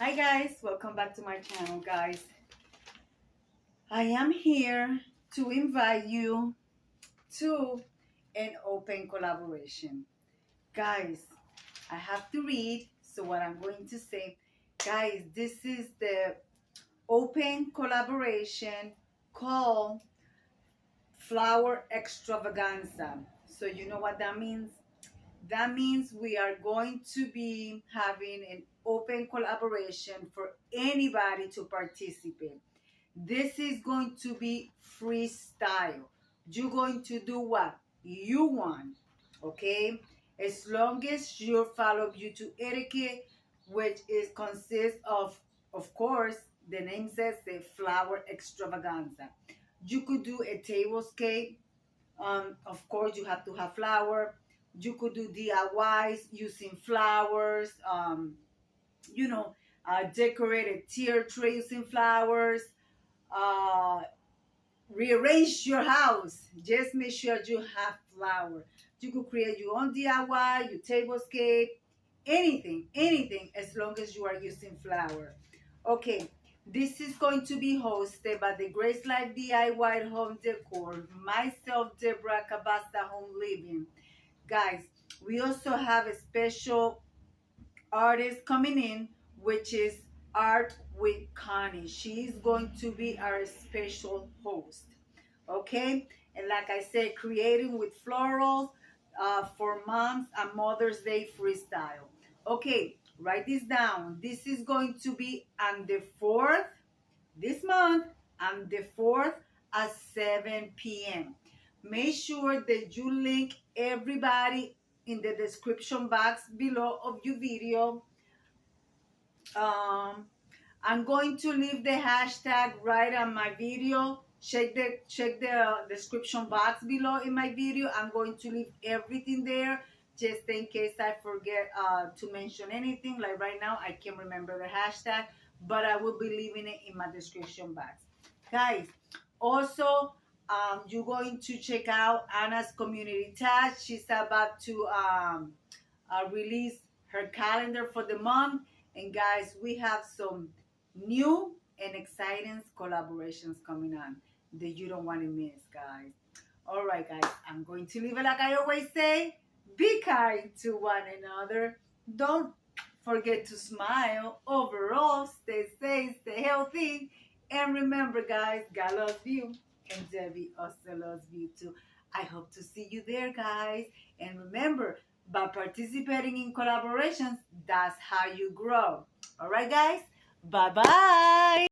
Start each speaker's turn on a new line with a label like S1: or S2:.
S1: Hi guys, welcome back to my channel guys. I am here to invite you to an open collaboration. Guys, I have to read, so what I'm going to say, guys, this is the open collaboration called Floral Extravaganza. So you know what that means? That means we are going to be having an open collaboration for anybody to participate. This is going to be freestyle. You're going to do what you want, okay? As long as you follow beauty etiquette, which is consists of course, the name says the flower extravaganza. You could do a tablescape. Of course, you have to have flower. You could do DIYs using flowers. You know, decorate a tier tray using flowers. Uh, Rearrange your house. Just make sure you have flower. You could create your own DIY, your tablescape, anything, as long as you are using flower. Okay, this is going to be hosted by the Grace Life DIY Home Decor, myself, Deborah, Cabassa Home Living. Guys, we also have a special artist coming in, which is Art with Connie. She's going to be our special host. Okay? And like I said, creating with florals for moms and Mother's Day freestyle. Okay, write this down. This is going to be on the 4th, this month, on the 4th at 7 p.m. Make sure that you link everybody in the description box below of your video. I'm going to leave the hashtag right on my video. Check the description box below in my video. I'm going to leave everything there just in case I forget to mention anything. Like right now, I can't remember the hashtag, but I will be leaving it in my description box. Guys, also, you're going to check out Anna's community tab. She's about to release her calendar for the month. And guys, we have some new and exciting collaborations coming on that you don't want to miss, guys. All right, guys, I'm going to leave it like I always say. Be kind to one another. Don't forget to smile. Overall, stay safe, stay healthy. And remember, guys, God loves you. And Debbie also loves you too. I hope to see you there, guys. And remember, by participating in collaborations, that's how you grow. All right, guys? Bye-bye.